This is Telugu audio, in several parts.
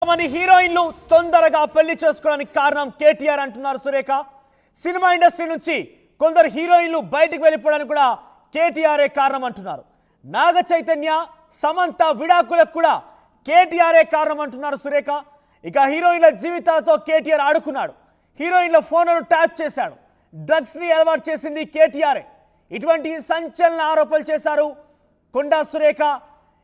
కొంతమంది హీరోయిన్లు తొందరగా పెళ్లి చేసుకోవడానికి కారణం కేటీఆర్ అంటున్నారు సురేఖ. సినిమా ఇండస్ట్రీ నుంచి కొందరు హీరోయిన్లు బయటికి వెళ్ళిపోవడానికి కూడా కేటీఆర్ కారణం అంటున్నారు. నాగ చైతన్య సమంత విడాకులకు కూడా కేటీఆర్ కారణం అంటున్నారు సురేఖ. ఇక హీరోయిన్ల జీవితాలతో కేటీఆర్ ఆడుకున్నాడు. హీరోయిన్ల ఫోన్లను ట్యాప్ చేశాడు. డ్రగ్స్ ని అలవాటు చేసింది కేటీఆర్. ఇటువంటి సంచలన ఆరోపణలు చేశారు కొండా సురేఖ.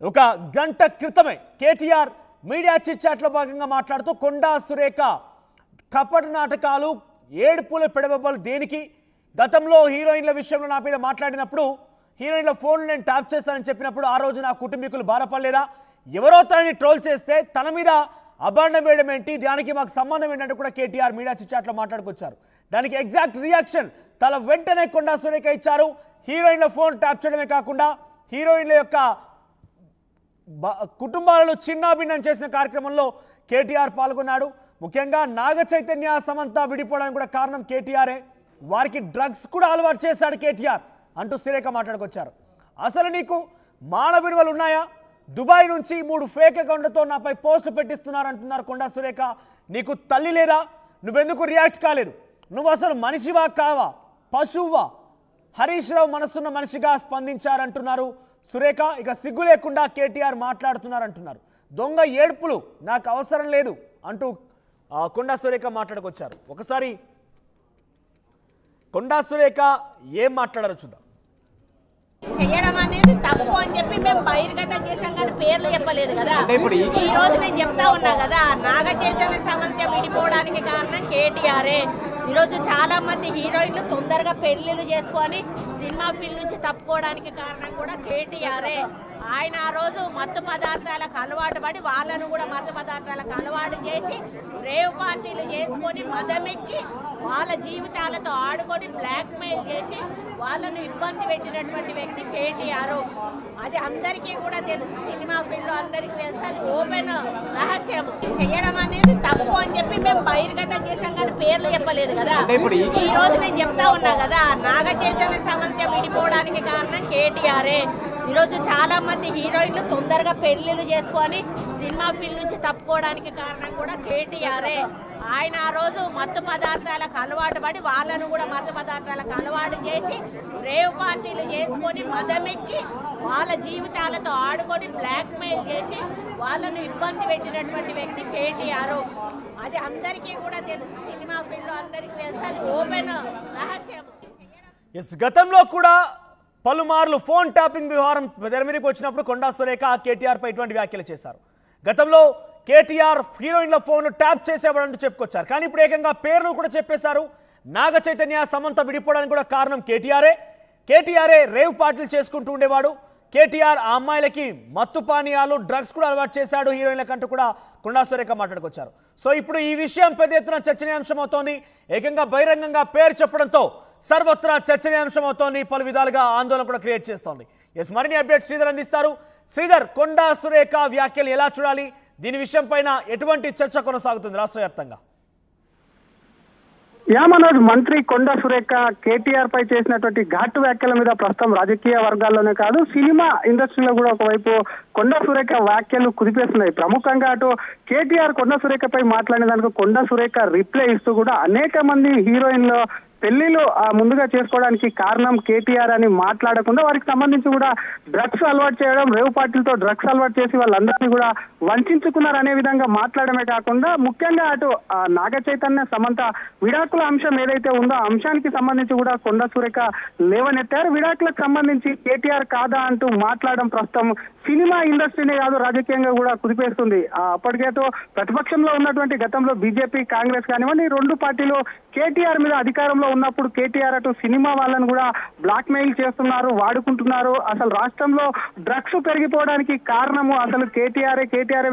ఒక గంట క్రితమే కేటీఆర్ మీడియా చిట్ చాట్లో భాగంగా మాట్లాడుతూ కొండా సురేఖ కపట నాటకాలు, ఏడుపుల పెడబొబ్బలు దేనికి, గతంలో హీరోయిన్ల విషయంలో నా మీద మాట్లాడినప్పుడు హీరోయిన్ల ఫోన్ నేను ట్యాప్ చేస్తానని చెప్పినప్పుడు ఆ రోజు నా కుటుంబీకులు బాధపడలేదా, ఎవరో తనని ట్రోల్ చేస్తే తన మీద అభాండం వేయడం ఏంటి, దానికి మాకు సంబంధం ఏంటంటే కూడా కేటీఆర్ మీడియా చిట్ చాట్లో మాట్లాడుకొచ్చారు. దానికి ఎగ్జాక్ట్ రియాక్షన్ తన వెంటనే కొండా సురేఖ ఇచ్చారు. హీరోయిన్ల ఫోన్ ట్యాప్ చేయడమే కాకుండా హీరోయిన్ల యొక్క కుటుంబాలను చిన్నాభిన్నం చేసిన కార్యక్రమంలో కేటీఆర్ పాల్గొన్నాడు. ముఖ్యంగా నాగ చైతన్య సమంత విడిపోవడానికి కూడా కారణం కేటీఆరే. వారికి డ్రగ్స్ కూడా అలవాటు చేశాడు కేటీఆర్ అంటూ సురేఖ మాట్లాడుకొచ్చారు. అసలు నీకు మానవ విలువలు ఉన్నాయా? దుబాయ్ నుంచి 3 ఫేక్ అకౌంట్లతో నాపై పోస్టులు పెట్టిస్తున్నారంటున్నారు కొండా సురేఖ. నీకు తల్లి లేదా? నువ్వెందుకు రియాక్ట్ కాలేదు? నువ్వు అసలు మనిషివా కావా, పశువువా? హరీష్ రావు మనసున్న మనిషిగా స్పందించారంటున్నారు సురేఖ. ఇక సిగ్గు లేకుండా కేటీఆర్ మాట్లాడుతున్నారంటున్నారు. దొంగ ఏడుపులు నాకు అవసరం లేదు అంటూ కొండా సురేఖ మాట్లాడుకొచ్చారు. ఒకసారి కొండా సురేఖ ఏం మాట్లాడారో చూద్దాం. చేయడం అనేది తప్పు అని చెప్పి మేము బహిర్గతం చేసాం, కానీ పేర్లు చెప్పలేదు కదా. ఈ రోజు నేను చెప్తా ఉన్నా కదా, నాగ చైతన్య సమంత విడిపోవడానికి కారణం కేటీఆరే. ఈరోజు చాలా మంది హీరోయిన్లు తొందరగా పెళ్లిళ్ళు చేసుకొని సినిమా ఫీల్డ్ నుంచి తప్పుకోవడానికి కారణం కూడా కేటీఆరే. ఆయన ఆ రోజు మత్తు పదార్థాలకు అలవాటు పడి వాళ్ళను కూడా మత్తు పదార్థాలకు అలవాటు చేసి రేవ్ పార్టీలు చేసుకొని మదమెక్కి వాళ్ళ జీవితాలతో ఆడుకొని బ్లాక్మెయిల్ చేసి వాళ్ళను ఇబ్బంది పెట్టినటువంటి వ్యక్తి కేటీఆర్. అది అందరికీ కూడా తెలుసు, సినిమా ఫీల్డ్ అందరికీ తెలుసు, అది ఓపెన్ రహస్యం. చేయడం అనేది తప్పు అని చెప్పి మేము బహిర్గతం చేసాం, కానీ పేర్లు చెప్పలేదు కదా. ఈ రోజు నేను చెప్తా ఉన్నా కదా, నాగ చైతన్య సమంత విడిపోవడానికి కారణం కేటీఆరే. ఈరోజు చాలా మంది హీరోయిన్లు తొందరగా పెళ్లిళ్ళు చేసుకొని సినిమా ఫీల్డ్ నుంచి తప్పుకోవడానికి కారణం కూడా కేటీఆరే. ఆయన ఆ రోజు మత్తు పదార్థాలకు అలవాటు పడి వాళ్ళను కూడా మత్తు పదార్థాలకు అలవాటు చేసి రేవ్ పార్టీలు చేసుకొని మదమెక్కి వాళ్ళ జీవితాలతో ఆడుకొని బ్లాక్మెయిల్ చేసి వాళ్ళను ఇబ్బంది పెట్టినటువంటి వ్యక్తి కేటీఆర్. అది అందరికీ కూడా తెలుసు, సినిమా ఫీల్డ్ అందరికీ తెలుసు, అది ఓపెన్ రహస్యం. గతంలో కూడా పలుమార్లు ఫోన్ ట్యాపింగ్ వ్యవహారం తెర మీదకి వచ్చినప్పుడు కొండా సురేఖ కేటీఆర్ పై ఇటువంటి వ్యాఖ్యలు చేశారు. గతంలో కేటీఆర్ హీరోయిన్ల ఫోన్ ట్యాప్ చేసేవాడంటూ చెప్పుకొచ్చారు. కానీ ఇప్పుడు ఏకంగా పేర్లు కూడా చెప్పేశారు. నాగ చైతన్య సమంత విడిపోవడానికి కూడా కారణం కేటీఆరే రేవ్ పార్టీలు చేసుకుంటూ ఉండేవాడు. కేటీఆర్ ఆ అమ్మాయిలకి మత్తు పానీయాలు, డ్రగ్స్ కూడా అలవాటు చేశాడు హీరోయిన్లకంటూ కూడా కొండా సురేఖ మాట్లాడుకొచ్చారు. సో ఇప్పుడు ఈ విషయం పెద్ద ఎత్తున చర్చనీయాంశం అవుతోంది. ఏకంగా బహిరంగంగా పేరు చెప్పడంతో సర్వత్రా చర్చనీయాంశం అవుతోంది. పలు విధాలుగా ఆందోళన కూడా క్రియేట్ చేస్తోంది. మరిన్ని అప్డేట్ శ్రీధర్ అందిస్తారు. శ్రీధర్, కొండా సురేఖ వ్యాఖ్యలు ఎలా చూడాలి? దీని విషయం పైన ఎటువంటి చర్చ కొనసాగుతుంది రాష్ట్ర వ్యాప్తంగా? మనోజ్, మంత్రి కొండా సురేఖ కేటీఆర్ పై చేసినటువంటి ఘాటు వ్యాఖ్యల మీద ప్రస్తుతం రాజకీయ వర్గాల్లోనే కాదు సినిమా ఇండస్ట్రీలో కూడా ఒకవైపు కొండా సురేఖ వ్యాఖ్యలు కుదిపేస్తున్నాయి. ప్రముఖంగా అటు కేటీఆర్ కొండా సురేఖపై మాట్లాడిన దానికి కొండా సురేఖ రిప్లై ఇస్తూ కూడా అనేక మంది హీరోయిన్లు పెళ్లిలు ముందుగా చేసుకోవడానికి కారణం కేటీఆర్ అని మాట్లాడకుండా వారికి సంబంధించి కూడా డ్రగ్స్ అలవాటు చేయడం, రేవ్ పార్టీలతో డ్రగ్స్ అలవాటు చేసి వాళ్ళందరినీ కూడా వంచుకున్నారు అనే విధంగా మాట్లాడమే కాకుండా ముఖ్యంగా అటు నాగ చైతన్య సమంత విడాకుల అంశం ఏదైతే ఉందో ఆ అంశానికి సంబంధించి కూడా కొండా సురేఖ లేవనెత్తారు. విడాకులకు సంబంధించి కేటీఆర్ కాదా అంటూ మాట్లాడడం ప్రస్తుతం సినిమా ఇండస్ట్రీనే కాదు రాజకీయంగా కూడా కుదిపేస్తుంది. అప్పటికే ప్రతిపక్షంలో ఉన్నటువంటి గతంలో బీజేపీ, కాంగ్రెస్ కానివ్వండి, 2 పార్టీలు కేటీఆర్ మీద అధికారంలో ఉన్నప్పుడు కేటీఆర్ అటు సినిమా వాళ్ళను కూడా బ్లాక్ మెయిల్ చేస్తున్నారు, వాడుకుంటున్నారు. అసలు రాష్ట్రంలో డ్రగ్స్ పెరిగిపోవడానికి కారణము అసలు కేటీఆర్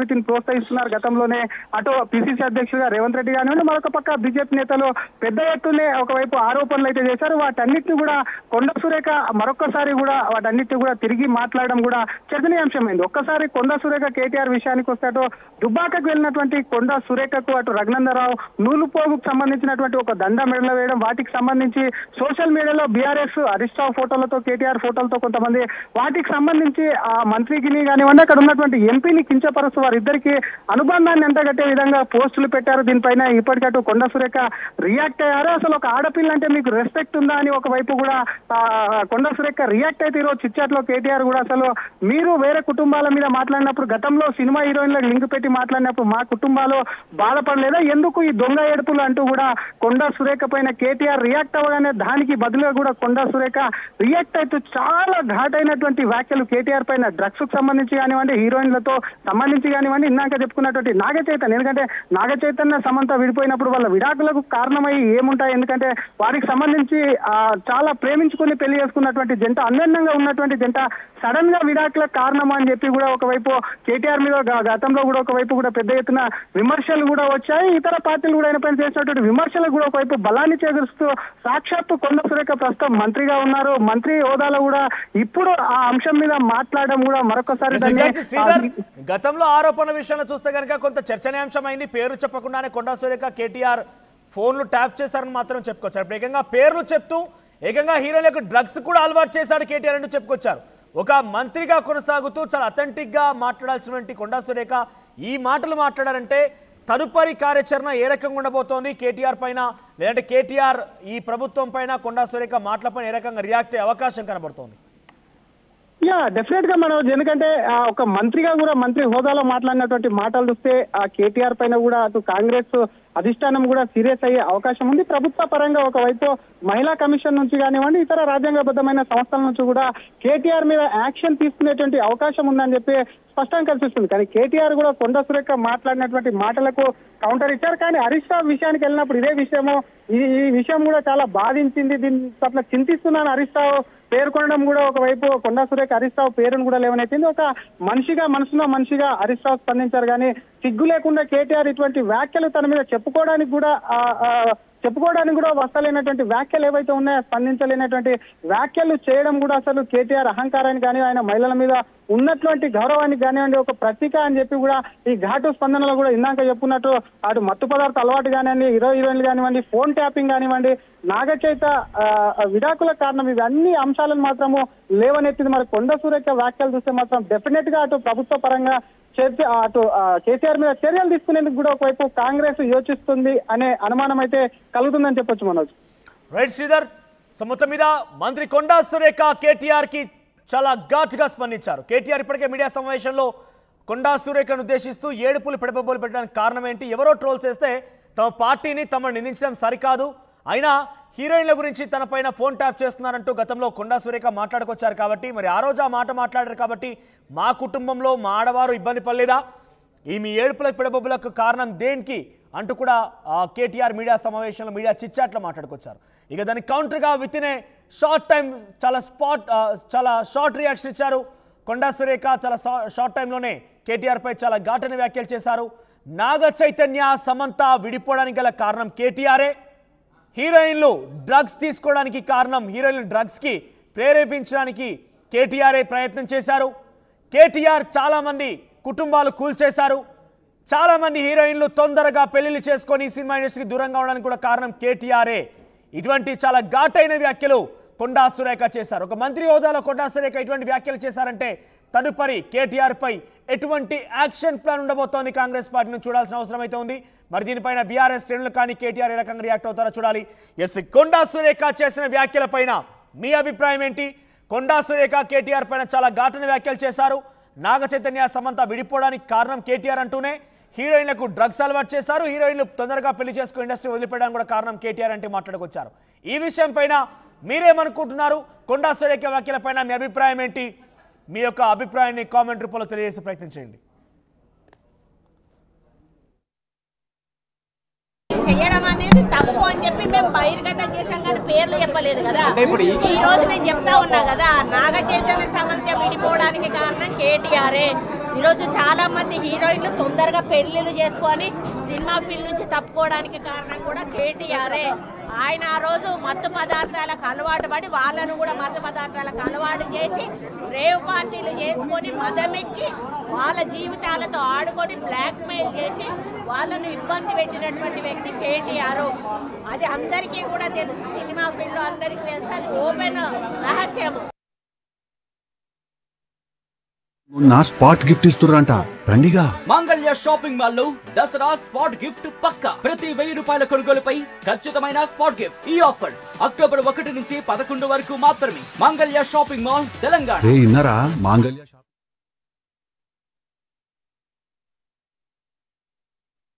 వీటిని ప్రోత్సహిస్తున్నారు. గతంలోనే అటు పిసిసి అధ్యక్షుడిగా రేవంత్ రెడ్డి కానివ్వండి, మరొక పక్క బీజేపీ నేతలు పెద్ద ఎత్తునే ఒకవైపు ఆరోపణలు అయితే చేశారు. వాటన్నిటిని కూడా కొండా సురేఖ మరొకసారి కూడా వాటన్నిటిని కూడా తిరిగి మాట్లాడడం కూడా చర్చనీయాంశం చర్చనీయాంశమైంది. ఒక్కసారి కొండా సురేఖ కేటీఆర్ విషయానికి వస్తే అటు దుబ్బాకకు వెళ్ళినటువంటి కొండా సురేఖకు అటు రఘునందరావు నూలుపోగుకు సంబంధించినటువంటి ఒక దండ మెడలో వేయడం, వాటికి సంబంధించి సోషల్ మీడియాలో బీఆర్ఎస్ హరీష్ రావు ఫోటోలతో కేటీఆర్ ఫోటోలతో కొంతమంది వాటికి సంబంధించి ఆ మంత్రికి కానివ్వండి అక్కడ ఉన్నటువంటి ఎంపీని కించపరుస్తూ వారిద్దరికి అనుబంధాన్ని ఎంతగట్టే విధంగా పోస్టులు పెట్టారు. దీనిపైన ఇప్పటికటు కొండా సురేఖ రియాక్ట్ అయ్యారు. అసలు ఒక ఆడపిల్ల అంటే మీకు రెస్పెక్ట్ ఉందా అని ఒకవైపు కూడా కొండా సురేఖ రియాక్ట్ అయితే ఈరోజు చిట్చాట్లో కేటీఆర్ కూడా అసలు మీరు వేరే కుటుంబాల మీద మాట్లాడినప్పుడు గతంలో సినిమా హీరోయిన్లకు లింక్ పెట్టి మాట్లాడినప్పుడు మా కుటుంబాలు బాధపడలేదా, ఎందుకు ఈ దొంగ ఏడుపులు అంటూ కూడా కొండా సురేఖ పైన కేటీఆర్ రియాక్ట్ అవ్వగానే దానికి బదులుగా కూడా కొండా సురేఖ రియాక్ట్ అయితే చాలా ఘాటైనటువంటి వ్యాఖ్యలు కేటీఆర్ పైన డ్రగ్స్ కు సంబంధించి కానివ్వండి హీరోయిన్లతో సంబంధించి కానివ్వండి ఇందాక చెప్పుకున్నటువంటి నాగ చైతన్య, ఎందుకంటే నాగ చైతన్య సమంత విడిపోయినప్పుడు వాళ్ళ విడాకులకు కారణమై ఏముంటాయి, ఎందుకంటే వారికి సంబంధించి చాలా ప్రేమించుకుని పెళ్లి చేసుకున్నటువంటి జంట అన్యోన్యంగా ఉన్నటువంటి జంట సడన్ గా విడాకుల కారణం అని చెప్పి కూడా ఒకవైపు కేటీఆర్ మీద గతంలో కూడా ఒకవైపు కూడా పెద్ద ఎత్తున విమర్శలు కూడా వచ్చాయి. ఇతర పార్టీలు కూడా ఆయన పైన చేసినటువంటి విమర్శలకు కూడా ఒకవైపు బలాన్ని చేకూరుస్తూ సాక్షాత్తు కొండా సురేఖ ప్రస్తుతం మంత్రిగా ఉన్నారు. మంత్రి హోదాలో కూడా ఇప్పుడు ఆ అంశం మీద మాట్లాడడం కూడా మరొకసారి గతంలో ఆరోపణ విషయంలో చూస్తే కనుక కొంత చర్చనీయాంశమైంది. పేరు చెప్పకుండానే కొండా సురేఖ కేటీఆర్ ఫోన్లు ట్యాప్ చేశారని మాత్రం చెప్పుకొచ్చారు. ఇప్పుడు ఏకంగా పేర్లు చెప్తూ ఏకంగా హీరోలకు డ్రగ్స్ కూడా అలవాటు చేశాడు కేటీఆర్ అంటూ చెప్పుకొచ్చారు. ఒక మంత్రిగా కొనసాగుతూ చాలా అథెంటిక్ గా మాట్లాడాల్సినటువంటి కొండా సురేఖ ఈ మాటలు మాట్లాడారంటే తదుపరి కార్యాచరణ ఏ రకంగా ఉండబోతోంది కేటీఆర్ పైన, లేదంటే కేటీఆర్ ఈ ప్రభుత్వం పైన కొండా సురేఖ మాటల పైన ఏ రకంగా రియాక్ట్ అయ్యే అవకాశం కనబడుతోంది? డెఫినెట్ గా మనం ఎందుకంటే ఒక మంత్రిగా కూడా మంత్రి హోదాలో మాట్లాడినటువంటి మాటలు చూస్తే ఆ కేటీఆర్ పైన కూడా అటు కాంగ్రెస్ అధిష్టానం కూడా సీరియస్ అయ్యే అవకాశం ఉంది. ప్రభుత్వ పరంగా ఒకవైపు మహిళా కమిషన్ నుంచి కానివ్వండి ఇతర రాజ్యాంగబద్ధమైన సంస్థల నుంచి కూడా కేటీఆర్ మీద యాక్షన్ తీసుకునేటువంటి అవకాశం ఉందని చెప్పి స్పష్టంగా కనిపిస్తుంది. కానీ కేటీఆర్ కూడా కొండా సురేఖ మాట్లాడినటువంటి మాటలకు కౌంటర్ ఇచ్చారు. కానీ హరీష్ రావు విషయానికి వెళ్ళినప్పుడు ఇదే విషయము ఈ విషయం కూడా చాలా బాధించింది, దీని పట్ల చింతిస్తున్నాను హరీష్ రావు పేర్కొనడం కూడా ఒకవైపు కొండా సురేఖ హరీష్ రావు పేరును కూడా లేవనైతుంది. ఒక మనిషిగా మనసులో మనిషిగా హరీష్ రావు స్పందించారు. కానీ సిగ్గు లేకుండా కేటీఆర్ ఇటువంటి వ్యాఖ్యలు తన మీద చెప్పుకోవడానికి కూడా వస్తలేనటువంటి వ్యాఖ్యలు ఏవైతే ఉన్నాయో స్పందించలేనటువంటి వ్యాఖ్యలు చేయడం కూడా అసలు కేటీఆర్ అహంకారానికి కానీ ఆయన మహిళల మీద ఉన్నటువంటి గౌరవానికి కానివ్వండి ఒక ప్రతీక అని చెప్పి కూడా ఈ ఘాటు స్పందనలో కూడా ఇందాక చెప్పుకున్నట్టు అటు మత్తు పదార్థ అలవాటు కానివ్వండి హీరోయిన్లు కానివ్వండి ఫోన్ ట్యాపింగ్ కానివ్వండి నాగచైత విడాకుల కారణం ఇవన్నీ అంశాలను మాత్రము లేవనెత్తింది. మరి కొండా సురేఖ వ్యాఖ్యలు చూస్తే మాత్రం డెఫినెట్ గా అటు ప్రభుత్వ పరంగా అటు కేసీఆర్ మీద చర్యలు తీసుకునేందుకు కూడా ఒకవైపు కాంగ్రెస్ యోచిస్తుంది అనే అనుమానం అయితే కలుగుతుందని చెప్పొచ్చు మనోజ్. రైట్ శ్రీధర్, సో మొత్తం మీద మంత్రి కొండా సురేఖ కేటీఆర్ కి చాలా ఘాటుగా స్పందించారు. కేటీఆర్ ఇప్పటికే మీడియా సమావేశంలో కొండా సురేఖను ఉద్దేశిస్తూ ఏడుపులు పెడబోలు పెట్టడానికి కారణం ఏంటి, ఎవరో ట్రోల్ చేస్తే తమ పార్టీని తమను నిందించడం సరికాదు, అయినా హీరోయిన్ల గురించి తన పైన ఫోన్ ట్యాప్ చేస్తున్నారంటూ గతంలో కొండా సురేఖ మాట్లాడుకొచ్చారు. కాబట్టి మరి ఆ రోజు ఆ మాట మాట్లాడారు కాబట్టి మా కుటుంబంలో మా ఆడవారు ఇబ్బంది పడలేదా, ఈ మీ ఏడుపులకు పెడబొబ్బులకు కారణం దేనికి అంటూ కూడా కేటీఆర్ మీడియా సమావేశంలో మీడియా చిట్చాట్లో మాట్లాడుకొచ్చారు. ఇక దానికి కౌంటర్గా with in a short time చాలా షార్ట్ రియాక్షన్ ఇచ్చారు కొండా సురేఖ. చాలా షార్ట్ టైంలోనే కేటీఆర్ పై చాలా ఘాటైన వ్యాఖ్యలు చేశారు. నాగ చైతన్య సమంత విడిపోవడానికి గల కారణం కేటీఆరే, హీరోయిన్లు డ్రగ్స్ తీసుకోవడానికి కారణం, హీరోయిన్లు డ్రగ్స్కి ప్రేరేపించడానికి కేటీఆర్ఏ ప్రయత్నం చేశారు. కేటీఆర్ చాలామంది కుటుంబాలు కూల్చేశారు, చాలామంది హీరోయిన్లు తొందరగా పెళ్లిళ్ళు చేసుకొని సినిమా ఇండస్ట్రీకి దూరంగా ఉండడానికి కూడా కారణం కేటీఆర్ఏ. ఇటువంటి చాలా ఘాటైన వ్యాఖ్యలు కొండా సురేఖ చేశారు. ఒక మంత్రి హోదాలో కొండా సురేఖ ఇటువంటి వ్యాఖ్యలు చేశారంటే తదుపరి కేటీఆర్ పై ఎటువంటి యాక్షన్ ప్లాన్ ఉండబోతోంది కాంగ్రెస్ పార్టీని చూడాల్సిన అవసరం అయితే ఉంది. మరి దీనిపైన బీఆర్ఎస్ శ్రేణులు కానీ కేటీఆర్ ఏ రకంగా రియాక్ట్ అవుతారో చూడాలి. ఎస్, కొండా సురేఖ చేసిన వ్యాఖ్యల పైన మీ అభిప్రాయం ఏంటి? కొండా సురేఖ కేటీఆర్ పైన చాలా ఘాటైన వ్యాఖ్యలు చేశారు. నాగ చైతన్య సమంత విడిపోవడానికి కారణం కేటీఆర్ అంటూనే హీరోయిన్లకు డ్రగ్స్ అలవాటు చేశారు, హీరోయిన్లు తొందరగా పెళ్లి చేసుకుని ఇండస్ట్రీ వదిలిపెట్టడానికి కూడా కారణం కేటీఆర్ అంటే మాట్లాడుకొచ్చారు. ఈ విషయం పైన మీరేమనుకుంటున్నారు? కొండా సురేఖ వ్యాఖ్యల పైన మీ అభిప్రాయం ఏంటి? మీ యొక్క అభిప్రాయాన్ని కామెంట్ రూపంలో తెలియజేసే ప్రయత్నం చేయండి. చేయడం అనేది తప్పు అని చెప్పి మేము బహిర్గతం చేసాం కానీ పేర్లు చెప్పలేదు కదా. ఈ రోజు నేను చెప్తా ఉన్నా కదా, నాగ చైతన్య సమంత విడిపోవడానికి కారణం కేటీఆరే. ఈరోజు చాలా మంది హీరోయిన్లు తొందరగా పెళ్లిళ్ళు చేసుకొని సినిమా ఫీల్డ్ నుంచి తప్పుకోవడానికి కారణం కూడా కేటీఆరే. ఆయన ఆ రోజు మత్తు పదార్థాలకు అలవాటు పడి వాళ్ళను కూడా మత్తు పదార్థాలకు అలవాటు చేసి రేవ్ పార్టీలు చేసుకొని మదమెక్కి వాళ్ళ జీవితాలతో ఆడుకొని బ్లాక్మెయిల్ చేసి వాళ్ళను ఇబ్బంది పెట్టినటువంటి వ్యక్తి కేటీఆర్. అది అందరికీ కూడా తెలుసు, సినిమా ఫీల్డ్ అందరికీ తెలుసు, అది ఓపెన్ రహస్యము. నా స్పాట్ గిఫ్ట్ ఇస్తుర్రంట రండిగా. మాంగళ్య షాపింగ్ మాల్ లో దసరా స్పాట్ గిఫ్ట్ పక్కా. ప్రతి 1000 రూపాయల కొనుగోలుపై ఖచ్చితమైన స్పాట్ గిఫ్ట్. ఈ ఆఫర్ అక్టోబర్ 1 నుంచి 11 వరకు మాత్రమే. మాంగళ్య షాపింగ్ మాల్, తెలంగాణ. ఇన్నరా మాంగళ్య